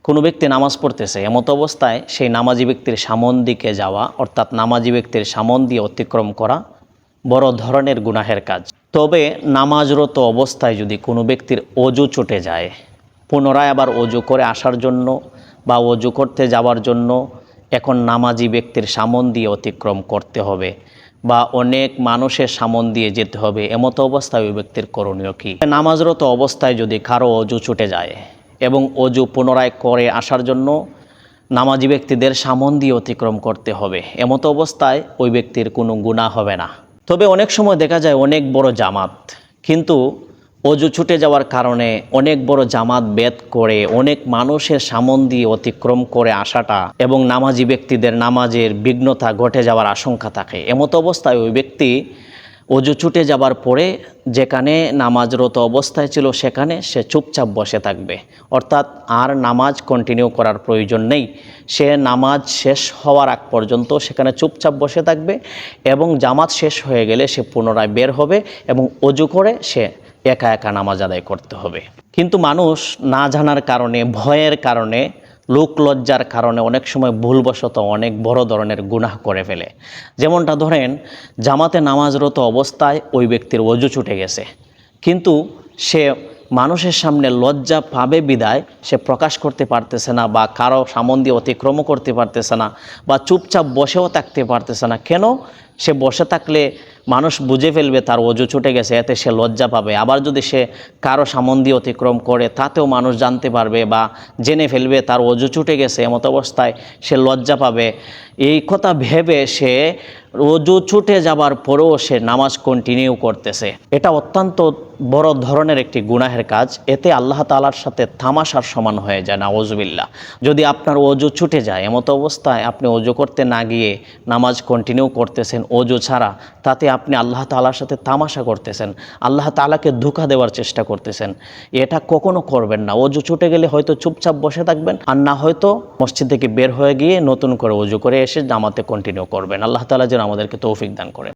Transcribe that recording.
কোনো ব্যক্তি নামাজ পড়তেছে, এমত অবস্থায় সেই নামাজি ব্যক্তির সামন দিকে যাওয়া অর্থাৎ নামাজি ব্যক্তির সামন দিয়ে অতিক্রম করা বড় ধরনের গুনাহের কাজ। তবে নামাজরত অবস্থায় যদি কোনো ব্যক্তির অজু ছুটে যায়, পুনরায় আবার অজু করে আসার জন্য বা অজু করতে যাওয়ার জন্য এখন নামাজি ব্যক্তির সামন দিয়ে অতিক্রম করতে হবে বা অনেক মানুষের সামন দিয়ে যেতে হবে, এমতো অবস্থায় ওই ব্যক্তির করণীয় কী? নামাজরত অবস্থায় যদি কারো অজু ছুটে যায় এবং অজু পুনরায় করে আসার জন্য নামাজি ব্যক্তিদের সামন দিয়ে অতিক্রম করতে হবে, এমতো অবস্থায় ওই ব্যক্তির কোনো গুনাহ হবে না। তবে অনেক সময় দেখা যায় অনেক বড় জামাত, কিন্তু অজু ছুটে যাওয়ার কারণে অনেক বড় জামাত বেদ করে অনেক মানুষের সামন দিয়ে অতিক্রম করে আসাটা এবং নামাজি ব্যক্তিদের নামাজের বিঘ্নতা ঘটে যাওয়ার আশঙ্কা থাকে। এমতো অবস্থায় ওই ব্যক্তি অজু ছুটে যাবার পরে যেখানে নামাজরত অবস্থায় ছিল সেখানে সে চুপচাপ বসে থাকবে, অর্থাৎ আর নামাজ কন্টিনিউ করার প্রয়োজন নেই। সে নামাজ শেষ হওয়ার আগ পর্যন্ত সেখানে চুপচাপ বসে থাকবে এবং জামাত শেষ হয়ে গেলে সে পুনরায় বের হবে এবং অজু করে সে একা একা নামাজ আদায় করতে হবে। কিন্তু মানুষ না জানার কারণে, ভয়ের কারণে, লোক লজ্জার কারণে অনেক সময় ভুলবশত অনেক বড় ধরনের গুনাহ করে ফেলে। যেমনটা ধরেন, জামাতে নামাজরত অবস্থায় ওই ব্যক্তির অজু ছুটে গেছে, কিন্তু সে মানুষের সামনে লজ্জা পাবে বিদায় সে প্রকাশ করতে পারতেছে না বা কারো সামন দিয়ে অতিক্রমও করতে পারতেছে না বা চুপচাপ বসেও থাকতে পারতেছে না। কেন? সে বসে থাকলে মানুষ বুঝে ফেলবে তার অজু ছুটে গেছে, এতে সে লজ্জা পাবে। আবার যদি সে কারো সামন দিয়ে অতিক্রম করে তাতেও মানুষ জানতে পারবে বা জেনে ফেলবে তার অজু ছুটে গেছে, এমত অবস্থায় সে লজ্জা পাবে। এই কথা ভেবে সে অজু ছুটে যাবার পরেও সে নামাজ কন্টিনিউ করতেছে। এটা অত্যন্ত বড় ধরনের একটি গুনাহের কাজ। এতে আল্লাহ তাআলার সাথে তামাশার সমান হয়ে যায়, নাউজুবিল্লাহ। যদি আপনার অজু ছুটে যায়, এমত অবস্থায় আপনি অজু করতে না গিয়ে নামাজ কন্টিনিউ করতেছেন অজু ছাড়া, তাতে আপনি আল্লাহ তাআলার সাথে তামাশা করতেছেন, আল্লাহ তাআলাকে ধোঁকা দেওয়ার চেষ্টা করতেছেন। এটা কখনো করবেন না। অজু ছুটে গেলে হয়তো চুপচাপ বসে থাকবেন, আর না হয়তো মসজিদ থেকে বের হয়ে গিয়ে নতুন করে অজু করে এসে জামাতে কন্টিনিউ করবেন। আল্লাহ তাআলা যেন আমাদেরকে তৌফিক দান করেন।